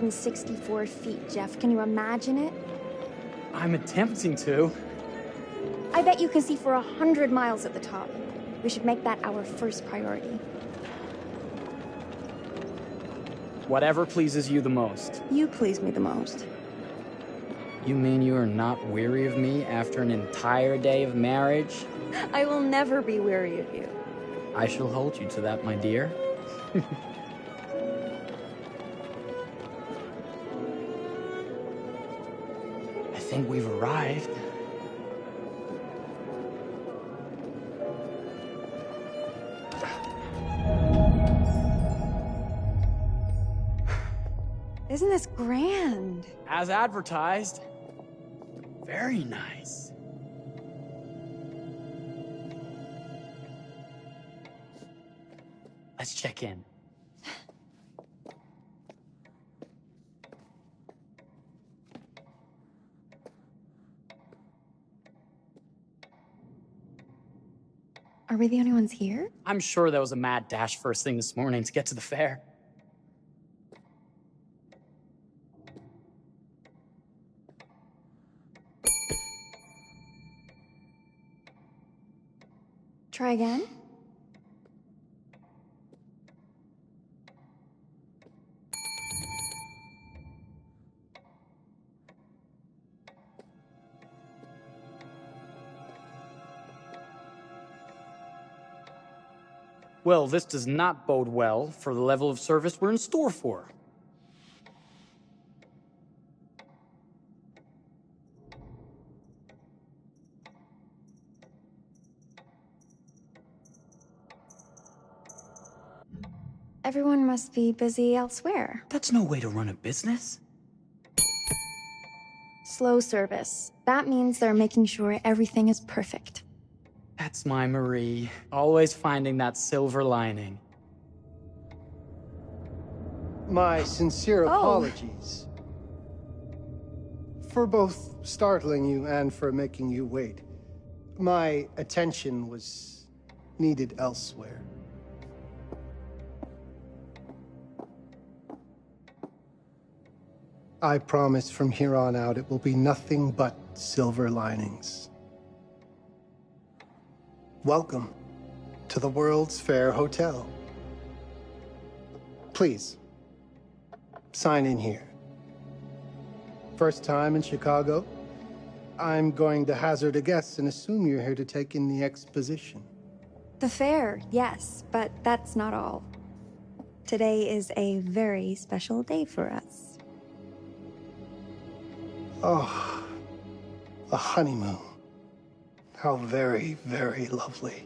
64 feet, Jeff. Can you imagine it? I'm attempting to. I bet you can see for 100 miles at the top. We should make that our first priority. Whatever pleases you the most. You please me the most. You mean you are not weary of me after an entire day of marriage? I will never be weary of you. I shall hold you to that, my dear. I think we've arrived. Isn't this grand? As advertised. Very nice. Let's check in. Are we the only ones here? I'm sure there was a mad dash first thing this morning to get to the fair. Try again? Well, this does not bode well for the level of service we're in store for. Everyone must be busy elsewhere. That's no way to run a business. Slow service. That means they're making sure everything is perfect. That's my Marie, always finding that silver lining. My sincere apologies. For both startling you and for making you wait. My attention was needed elsewhere. I promise from here on out it will be nothing but silver linings. Welcome to the World's Fair Hotel. Please, sign in here. First time in Chicago? I'm going to hazard a guess and assume you're here to take in the exposition. The fair, yes, but that's not all. Today is a very special day for us. Oh, a honeymoon. How very, very lovely.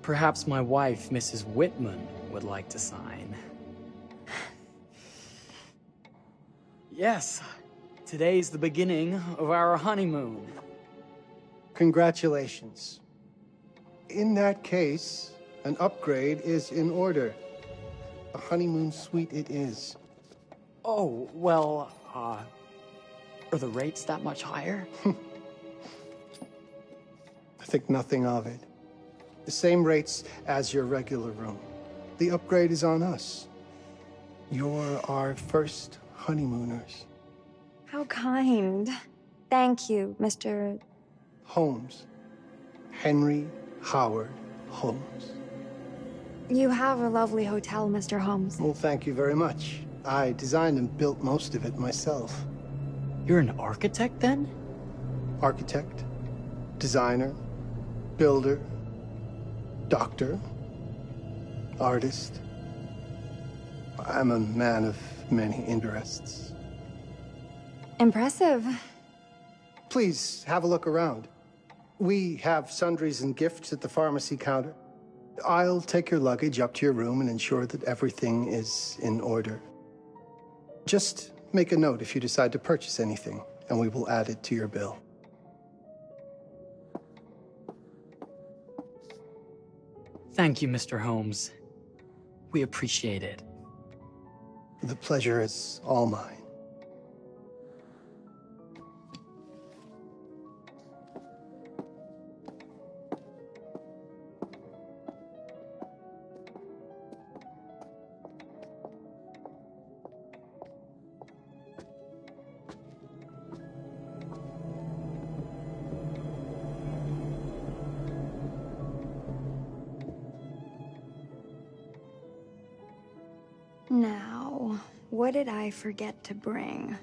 Perhaps my wife, Mrs. Whitman, would like to sign. Yes, today's the beginning of our honeymoon. Congratulations. In that case, an upgrade is in order. A honeymoon suite it is. Oh, well, are the rates that much higher? I think nothing of it. The same rates as your regular room. The upgrade is on us. You're our first honeymooners. How kind. Thank you, Mr. Holmes. Henry Howard Holmes. You have a lovely hotel, Mr. Holmes. Well, thank you very much. I designed and built most of it myself. You're an architect, then? Architect, designer, builder, doctor, artist. I'm a man of many interests. Impressive. Please, have a look around. We have sundries and gifts at the pharmacy counter. I'll take your luggage up to your room and ensure that everything is in order. Just make a note if you decide to purchase anything, and we will add it to your bill. Thank you, Mr. Holmes. We appreciate it. The pleasure is all mine. Now, what did I forget to bring?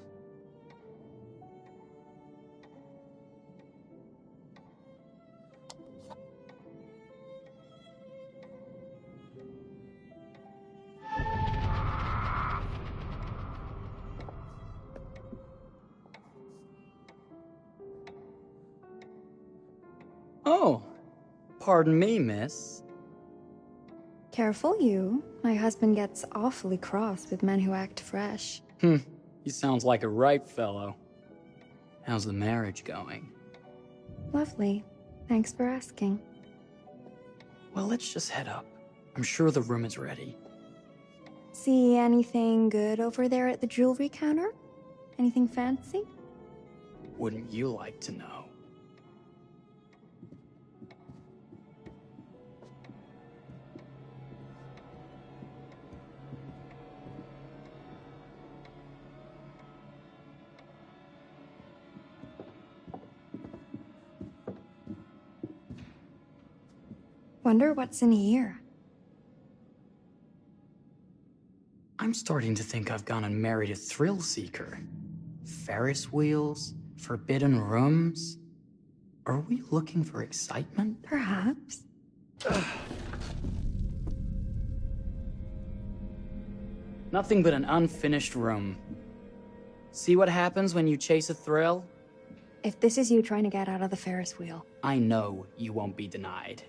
Oh, pardon me, miss. Careful you. My husband gets awfully cross with men who act fresh. He sounds like a ripe fellow. How's the marriage going? Lovely. Thanks for asking. Well, let's just head up. I'm sure the room is ready. See anything good over there at the jewelry counter? Anything fancy? Wouldn't you like to know? Wonder what's in here. I'm starting to think I've gone and married a thrill seeker. Ferris wheels, forbidden rooms. Are we looking for excitement? Perhaps. Nothing but an unfinished room. See what happens when you chase a thrill? If this is you trying to get out of the Ferris wheel. I know you won't be denied.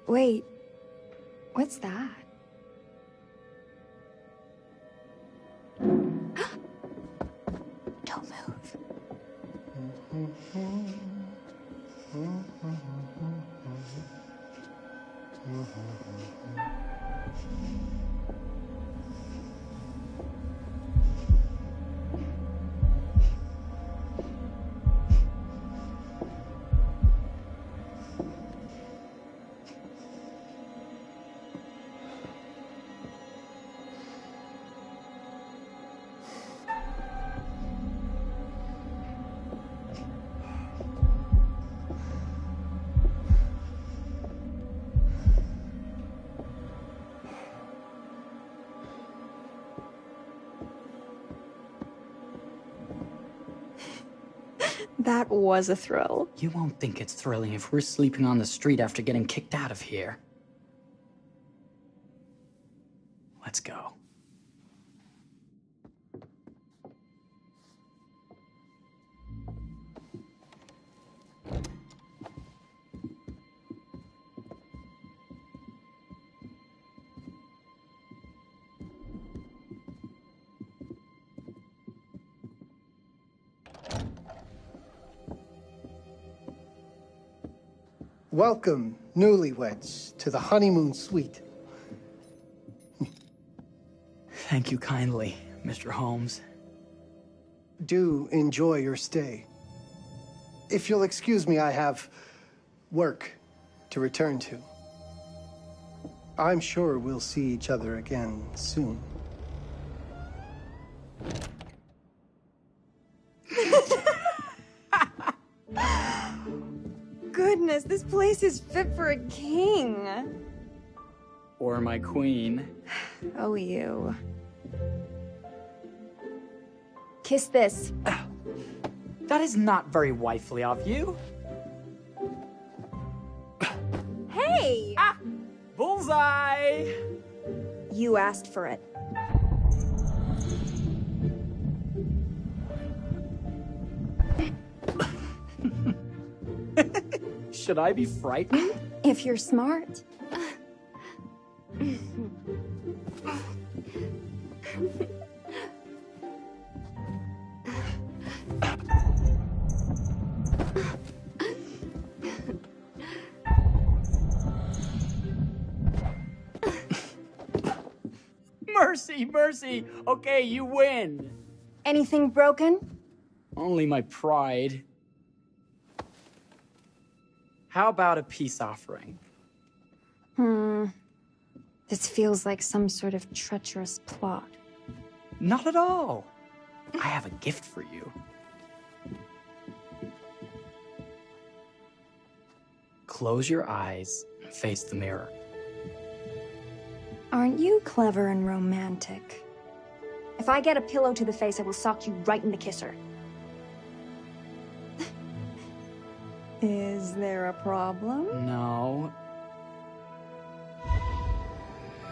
Wait. What's that? Don't move. That was a thrill. You won't think it's thrilling if we're sleeping on the street after getting kicked out of here. Let's go. Welcome, newlyweds, to the honeymoon suite. Thank you kindly, Mr. Holmes. Do enjoy your stay. If you'll excuse me, I have work to return to. I'm sure we'll see each other again soon. Goodness, this place is fit for a king. Or my queen. Oh, you. Kiss this. That is not very wifely of you. Hey! Ah! Bullseye! You asked for it. Should I be frightened? If you're smart. Mercy, mercy! Okay, you win. Anything broken? Only my pride. How about a peace offering? This feels like some sort of treacherous plot. Not at all. I have a gift for you. Close your eyes and face the mirror. Aren't you clever and romantic? If I get a pillow to the face, I will sock you right in the kisser. Is there a problem? No.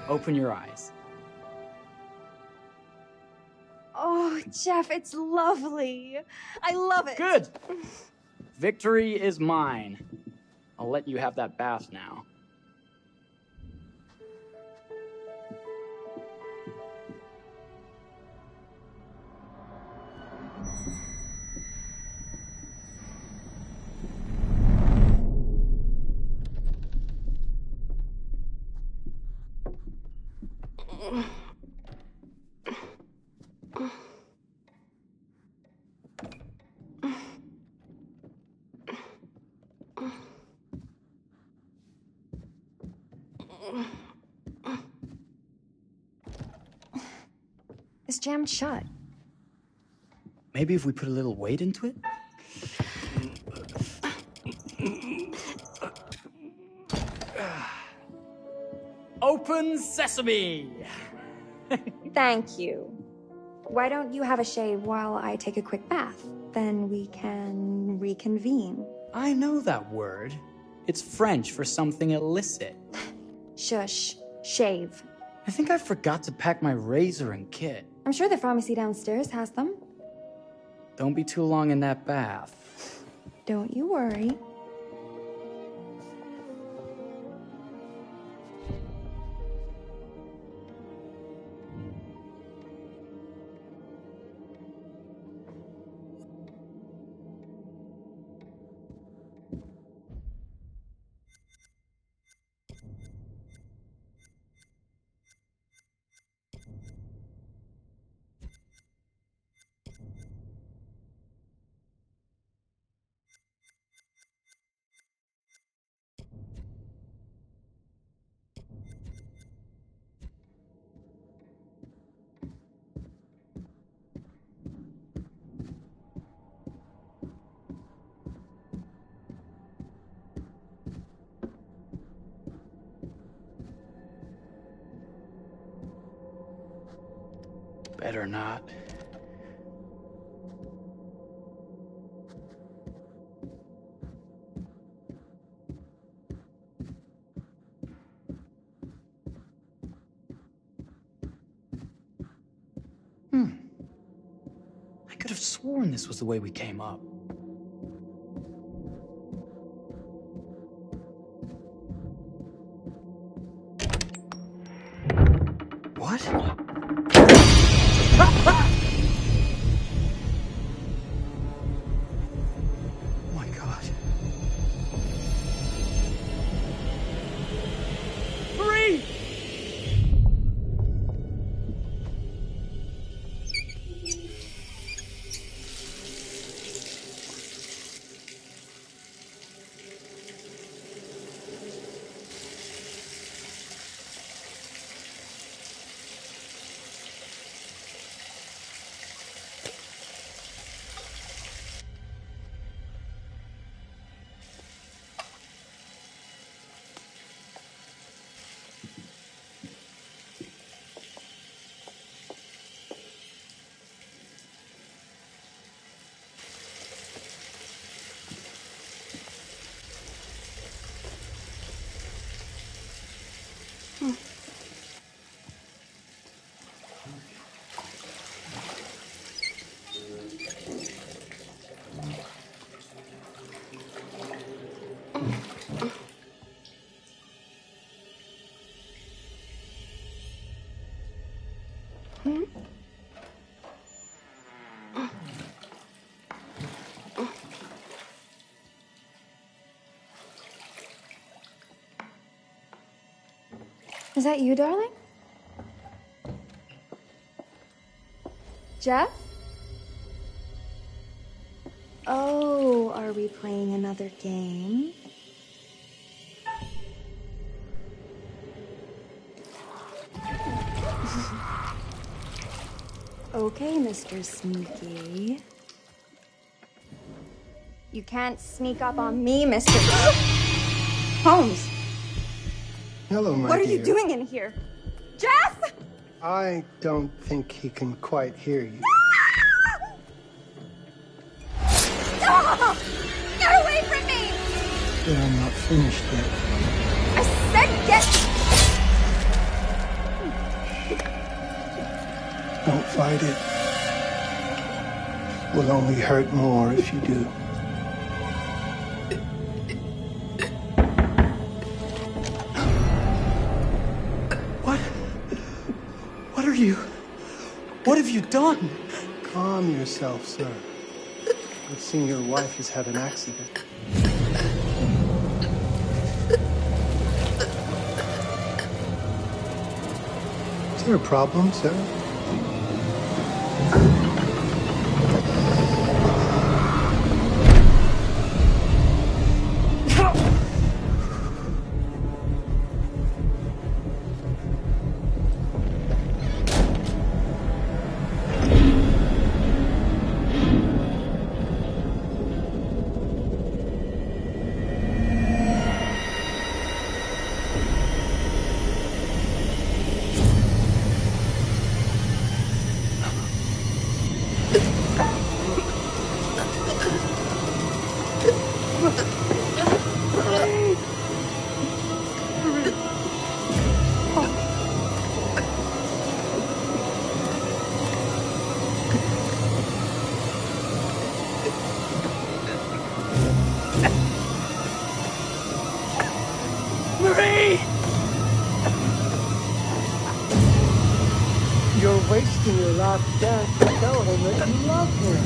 Open your eyes. Oh, Jeff, it's lovely. I love it. Good! Victory is mine. I'll let you have that bath now. It's jammed shut. Maybe if we put a little weight into it? Open sesame! Thank you. Why don't you have a shave while I take a quick bath? Then we can reconvene. I know that word. It's French for something illicit. Shush. Shave. I think I forgot to pack my razor and kit. I'm sure the pharmacy downstairs has them. Don't be too long in that bath. Don't you worry. Better not. I could have sworn this was the way we came up. What? Oh my God. Hurry! Is that you, darling? Jeff? Oh, are we playing another game? Okay, Mr. Sneaky. You can't sneak up on me, Mr. Holmes. Hello, my What are dear. you doing in here? I don't think he can quite hear you. Oh, get away from me! But I'm not finished yet. I said get... Don't fight it. Will only hurt more if you do. What are you? What have you done? Calm yourself, sir. I've seen your wife has had an accident. Is there a problem, sir? You're wasting your last chance to tell him that you love him.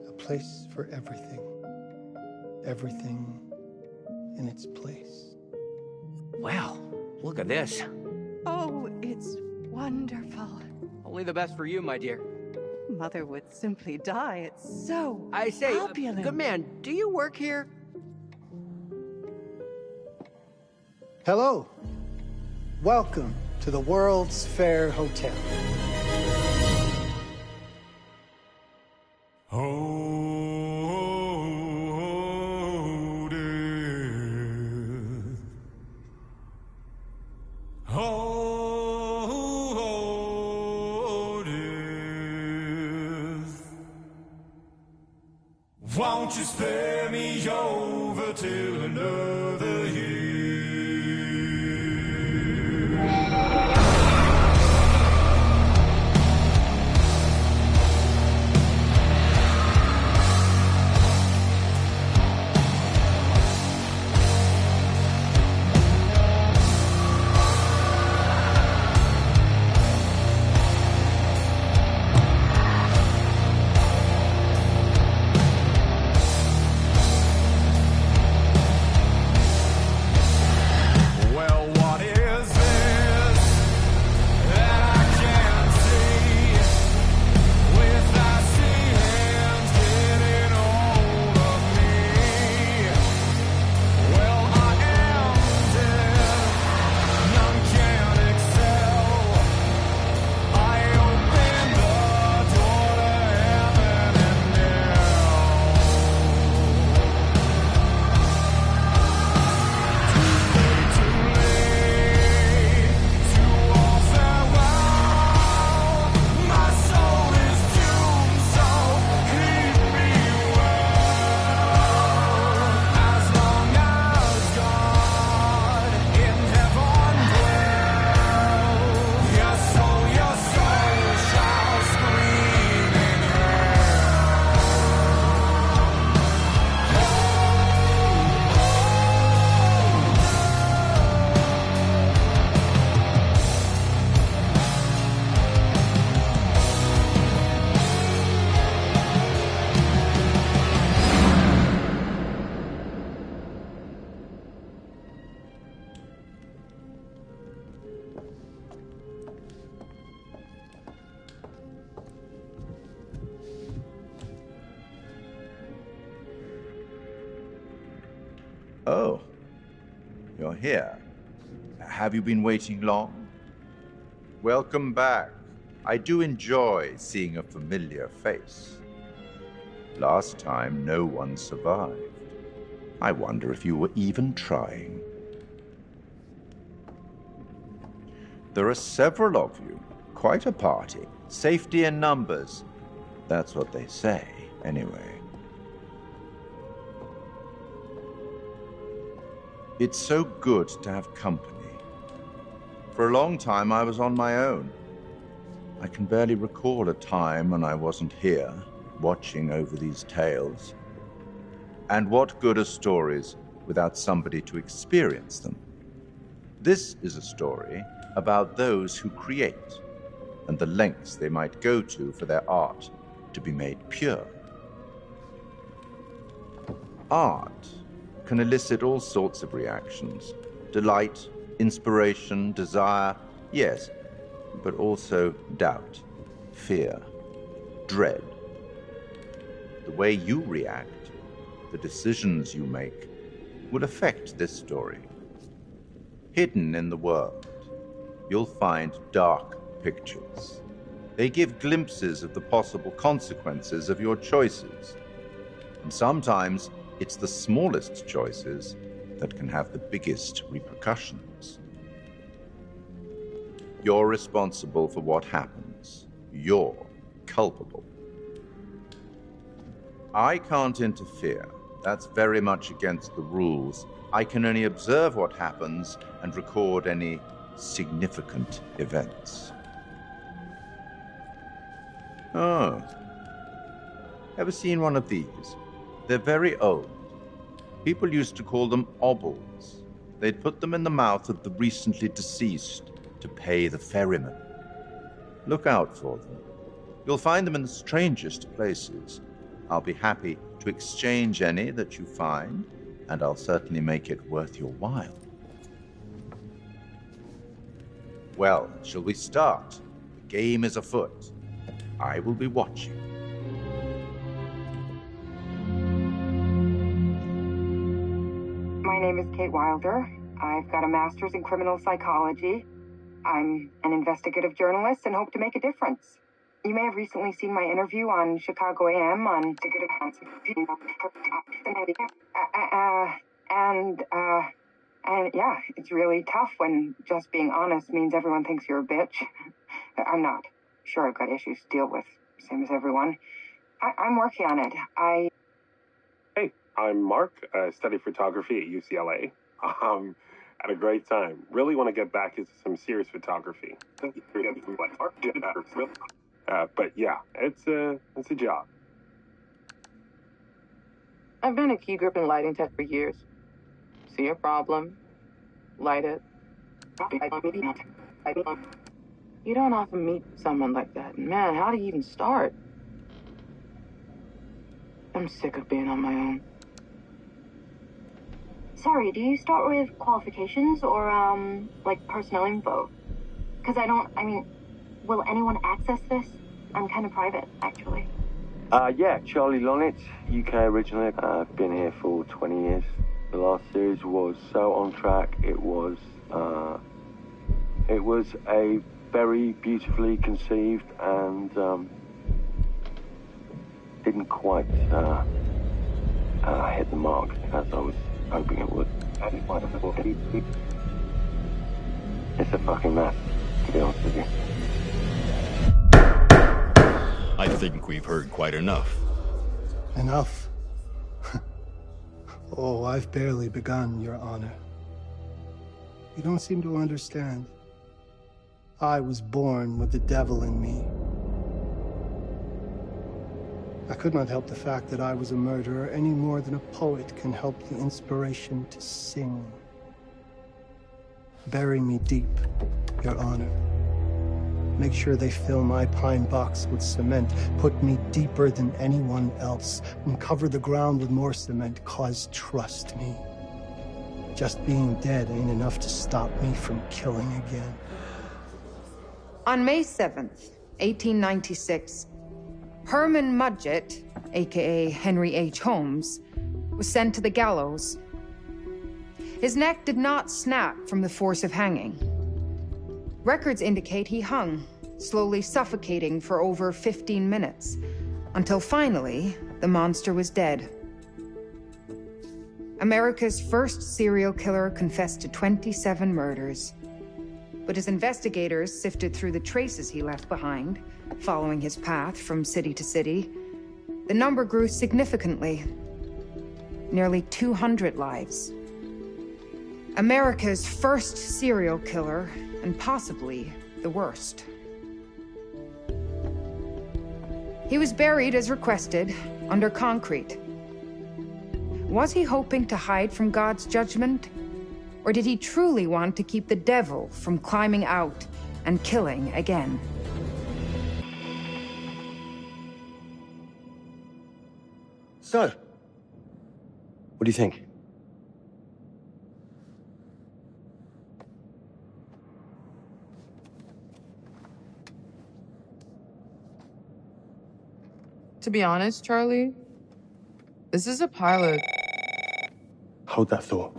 A place for everything. Everything in its place. Wow, look at this. Oh, it's wonderful. Only the best for you, my dear. Mother would simply die. It's so I say, opulent. good man, do you work here? Hello. Welcome to the World's Fair Hotel. Oh, death. Oh, death. Won't you spare me over till another year? you're here. Have you been waiting long? Welcome back. I do enjoy seeing a familiar face. Last time, no one survived. I wonder if you were even trying. There are several of you. Quite a party. Safety in numbers. That's what they say, anyway. It's so good to have company. For a long time, I was on my own. I can barely recall a time when I wasn't here, watching over these tales. And what good are stories without somebody to experience them? This is a story about those who create, and the lengths they might go to for their art to be made pure. Art can elicit all sorts of reactions. Delight, inspiration, desire, yes, but also doubt, fear, dread. The way you react, the decisions you make, will affect this story. Hidden in the world, you'll find dark pictures. They give glimpses of the possible consequences of your choices. And sometimes it's the smallest choices that can have the biggest repercussions. You're responsible for what happens. You're culpable. I can't interfere. That's very much against the rules. I can only observe what happens and record any significant events. Oh. Ever seen one of these? They're very old. People used to call them obols. They'd put them in the mouth of the recently deceased to pay the ferryman. Look out for them. You'll find them in the strangest places. I'll be happy to exchange any that you find, and I'll certainly make it worth your while. Well, shall we start? The game is afoot. I will be watching. My name is Kate Wilder. I've got a master's in criminal psychology. I'm an investigative journalist and hope to make a difference. You may have recently seen my interview on Chicago AM on and yeah, it's really tough when just being honest means everyone thinks you're a bitch. I'm not. Sure, I've got issues to deal with, same as everyone. I'm working on it. Hey, I'm Mark. I study photography at UCLA. Had a great time. Really want to get back into some serious photography. But yeah, it's a job. I've been a key grip and lighting tech for years. See a problem, light it. You don't often meet someone like that. Man, how do you even start? I'm sick of being on my own. Sorry, do you start with qualifications or, like personnel info? Because will anyone access this? I'm kind of private, actually. Yeah, Charlie Lonitz, UK originally. I've been here for 20 years. The last series was so on track. It was a very beautifully conceived and didn't quite hit the mark as I was hoping it would. It's a fucking mess, to be honest with you. I think we've heard quite enough. Enough? Oh, I've barely begun, Your Honor. You don't seem to understand. I was born with the devil in me. I could not help the fact that I was a murderer any more than a poet can help the inspiration to sing. Bury me deep, Your Honor. Make sure they fill my pine box with cement. Put me deeper than anyone else. And cover the ground with more cement, 'cause trust me, just being dead ain't enough to stop me from killing again. On May 7th, 1896, Herman Mudgett, aka Henry H. Holmes, was sent to the gallows. His neck did not snap from the force of hanging. Records indicate he hung, slowly suffocating for over 15 minutes, until finally, the monster was dead. America's first serial killer confessed to 27 murders. But as investigators sifted through the traces he left behind, following his path from city to city, the number grew significantly. Nearly 200 lives. America's first serial killer, and possibly the worst. He was buried as requested, under concrete. Was he hoping to hide from God's judgment? Or did he truly want to keep the devil from climbing out and killing again? So, what do you think? To be honest, Charlie, this is a pilot. Hold that thought.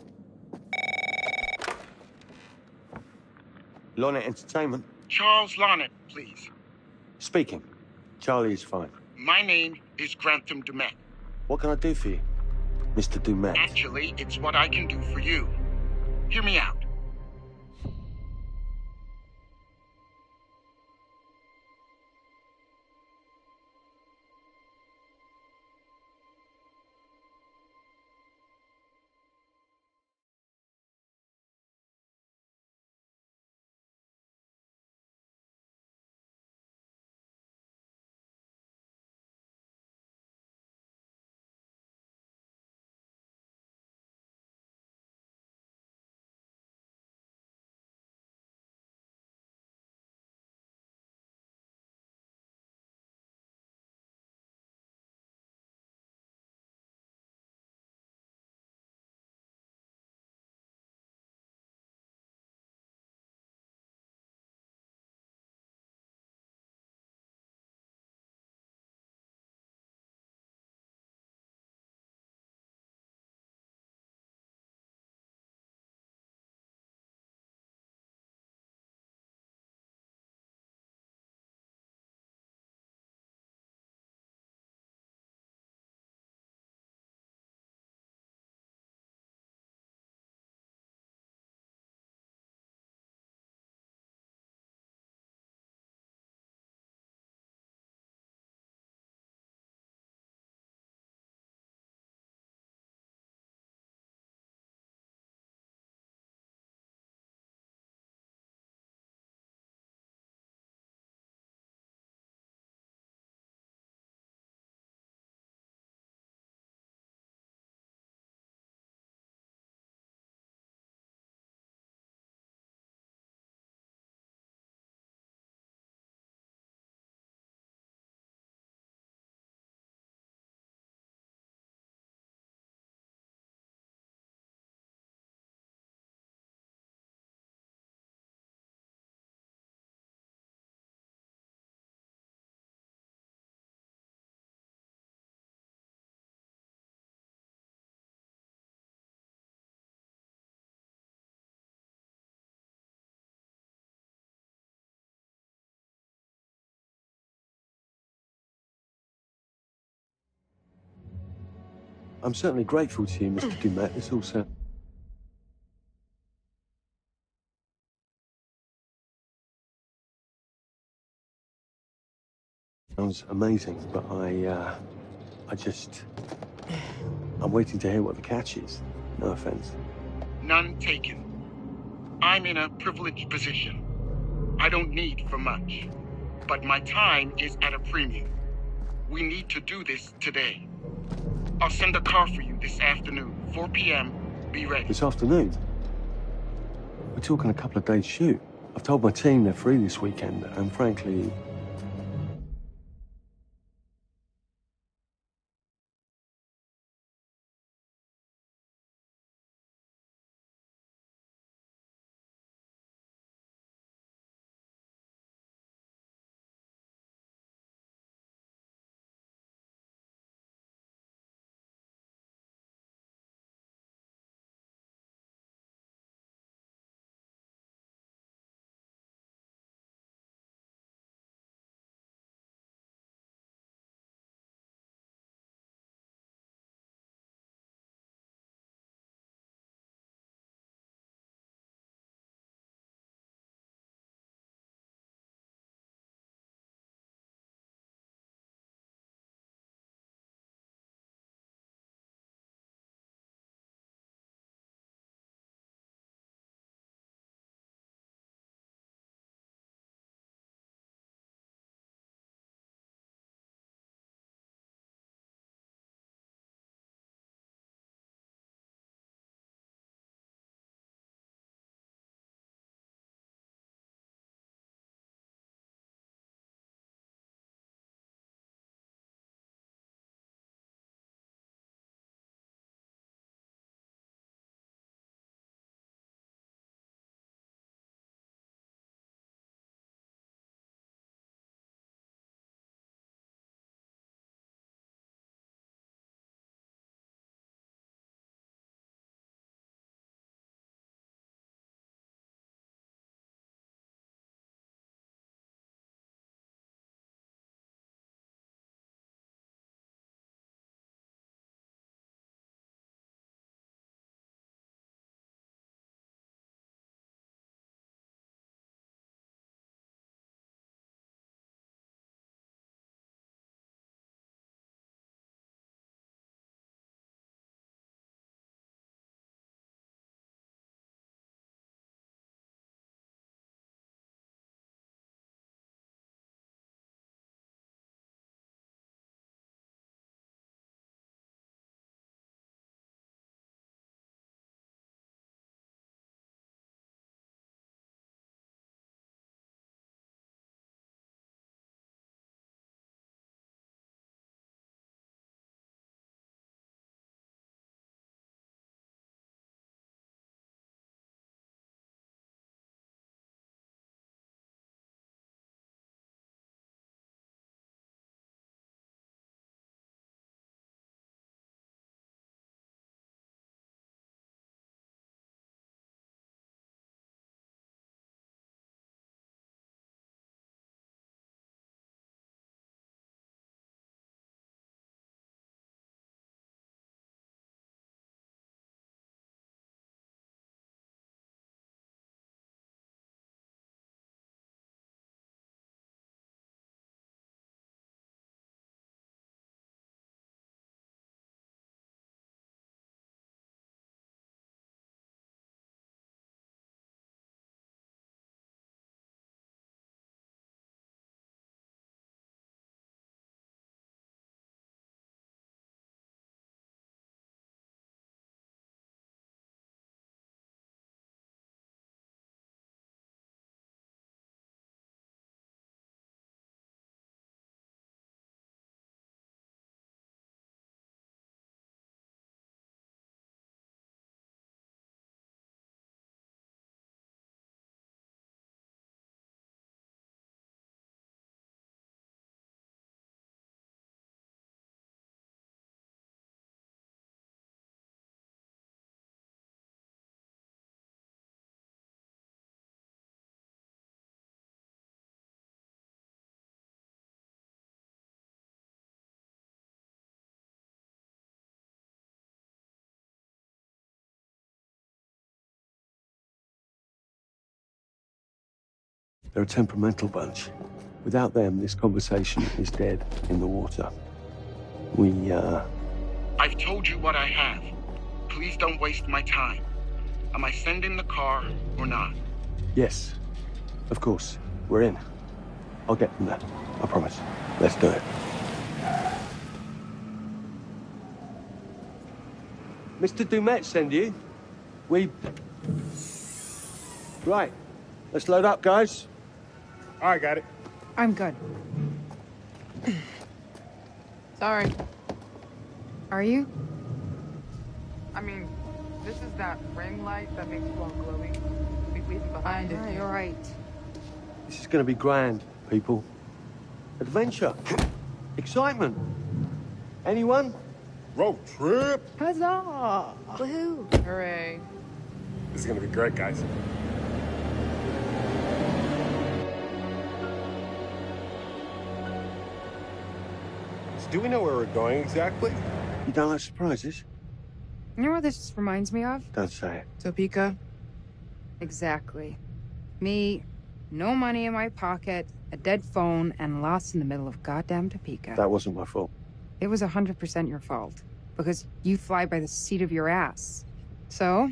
Lonnet Entertainment. Charles Lonnet, please. Speaking. Charlie is fine. My name is Grantham Dumet. What can I do for you, Mr. Dumet? Actually, it's what I can do for you. Hear me out. I'm certainly grateful to you, Mr. Dumet. This all sounds amazing, but I'm waiting to hear what the catch is. No offense. None taken. I'm in a privileged position. I don't need for much, but my time is at a premium. We need to do this today. I'll send a car for you this afternoon, 4 p.m. Be ready. This afternoon? We're talking a couple of days shoot. I've told my team they're free this weekend, and frankly, They're a temperamental bunch. Without them, this conversation is dead in the water. I've told you what I have. Please don't waste my time. Am I sending the car or not? Yes, of course. We're in. I'll get them there. I promise. Let's do it. Mr. Dumet send you? Right. Let's load up, guys. All right, got it. I'm good. Sorry. Are you? I mean, this is that ring light that makes you all glowy. Be leaving behind it. You're right. This is going to be grand, people. Adventure. Excitement. Anyone? Road trip. Huzzah! Woohoo! Hooray. This is gonna be great, guys. So do we know where we're going exactly? You don't like surprises? You know what this reminds me of? Don't say it. Topeka? Exactly. Me, no money in my pocket, a dead phone, and lost in the middle of goddamn Topeka. That wasn't my fault. It was 100% your fault. Because you fly by the seat of your ass. So,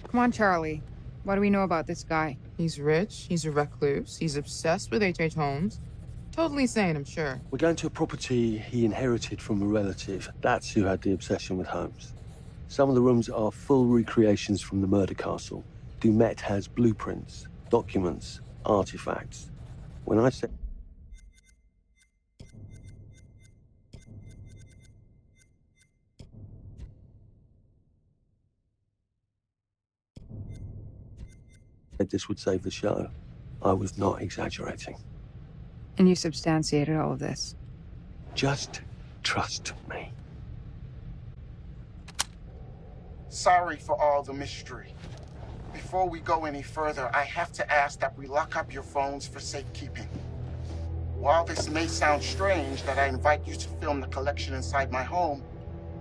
come on, Charlie. What do we know about this guy? He's rich, he's a recluse, he's obsessed with H.H. Holmes. Totally sane, I'm sure. We're going to a property he inherited from a relative. That's who had the obsession with Holmes. Some of the rooms are full recreations from the murder castle. Dumet has blueprints, documents, artifacts. When I say... this would save the show, I was not exaggerating. And you substantiated all of this. Just trust me. Sorry for all the mystery. Before we go any further, I have to ask that we lock up your phones for safekeeping. While this may sound strange that I invite you to film the collection inside my home,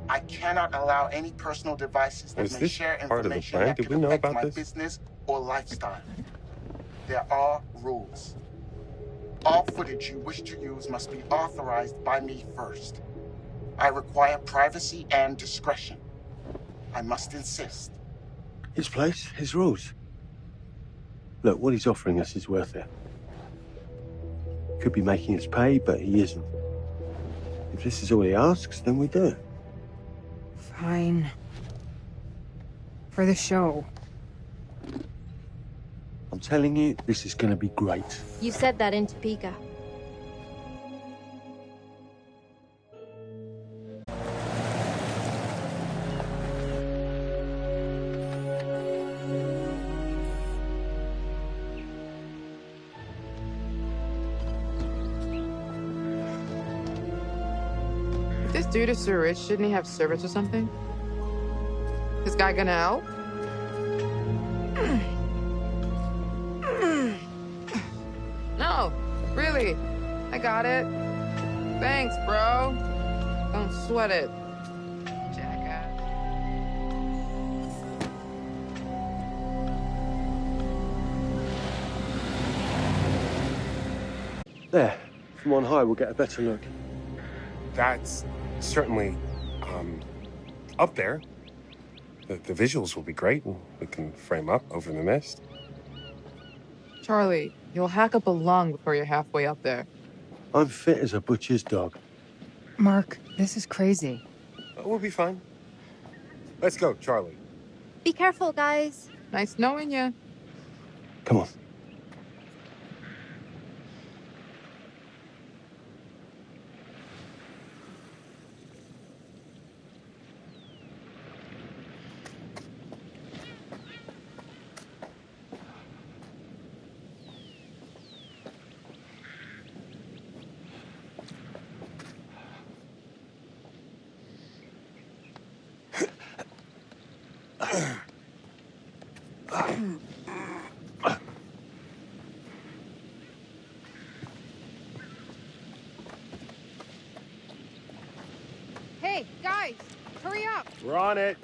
I cannot allow any personal devices that may share information that could affect my business or lifestyle. There are rules. All footage you wish to use must be authorized by me first. I require privacy and discretion. I must insist. His place, his rules. Look, what he's offering us is worth it. Could be making us pay, but he isn't. If this is all he asks, then we do it. Fine. For the show. I'm telling you, this is going to be great. You said that in Topeka. If this dude is so rich, shouldn't he have servants or something? This guy gonna help? No, really. I got it. Thanks, bro. Don't sweat it. Jackass. There. From on high, we'll get a better look. That's certainly, up there. The visuals will be great, and we can frame up over the mist. Charlie, you'll hack up a lung before you're halfway up there. I'm fit as a butcher's dog. Mark, this is crazy. We'll be fine. Let's go, Charlie. Be careful, guys. Nice knowing you. Come on. Hey, guys, hurry up. We're on it.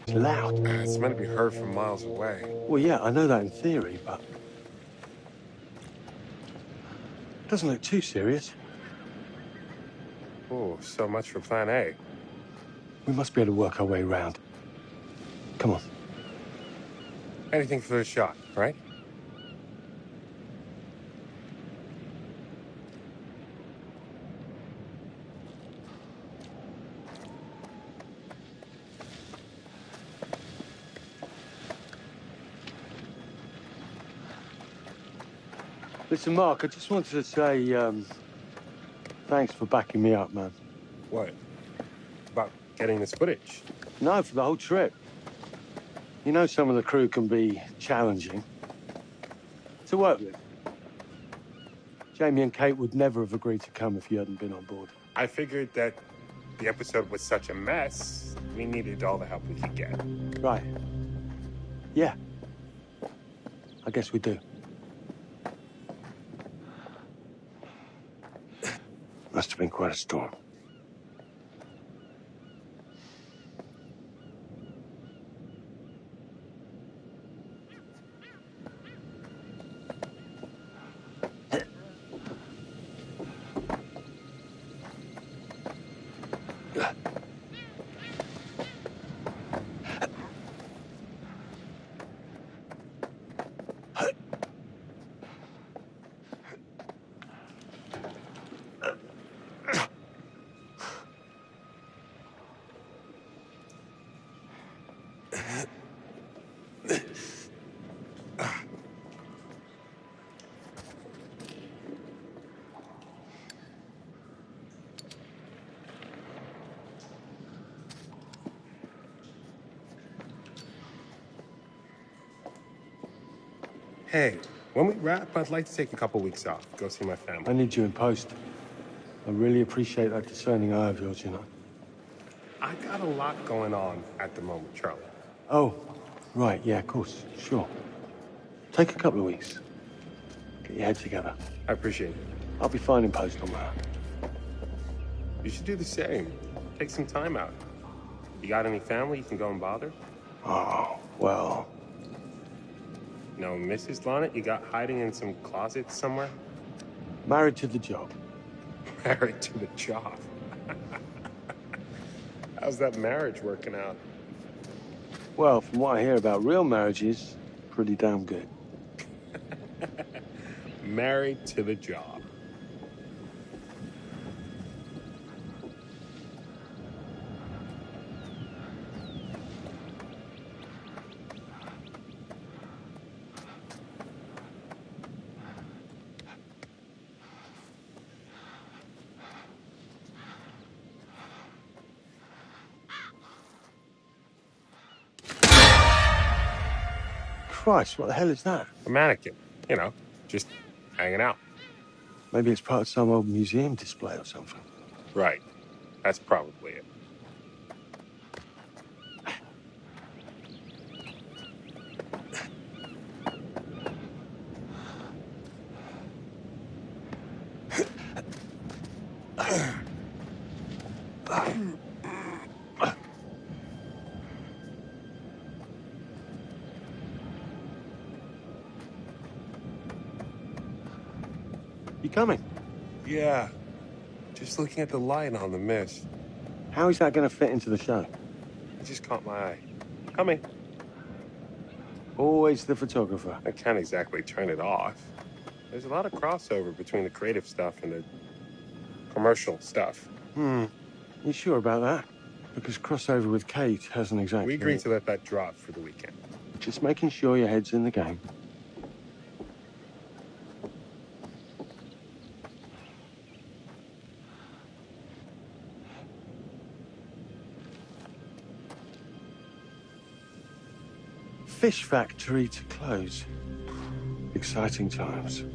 It's loud. It's meant to be heard from miles away. Well, yeah, I know that in theory, but... Doesn't look too serious. Oh, so much for plan A. We must be able to work our way around. Come on. Anything for the shot, right? Listen, Mark, I just wanted to say, thanks for backing me up, man. What? About getting this footage? No, for the whole trip. You know some of the crew can be challenging to work with. Jamie and Kate would never have agreed to come if you hadn't been on board. I figured that the episode was such a mess, we needed all the help we could get. Right. Yeah. I guess we do. Must have been quite a storm. Hey, when we wrap, I'd like to take a couple weeks off, go see my family. I need you in post. I really appreciate that discerning eye of yours, you know. I got a lot going on at the moment, Charlie. Oh, right, yeah, of course, sure. Take a couple of weeks. Get your head together. I appreciate it. I'll be fine in post on that. You should do the same. Take some time out. You got any family you can go and bother? Oh, well... No, Mrs. Lonnet, you got hiding in some closet somewhere? Married to the job. Married to the job. How's that marriage working out? Well, from what I hear about real marriages, pretty damn good. Married to the job. Christ, what the hell is that? A mannequin. You know, just hanging out. Maybe it's part of some old museum display or something. Right. That's probably it. You coming? Yeah. Just looking at the light on the mist. How is that going to fit into the show? It just caught my eye. Coming. Always the photographer. I can't exactly turn it off. There's a lot of crossover between the creative stuff and the commercial stuff. You sure about that? Because crossover with Kate hasn't exactly... We agreed to let that drop for the weekend. Just making sure your head's in the game. Fish factory to close. Exciting times.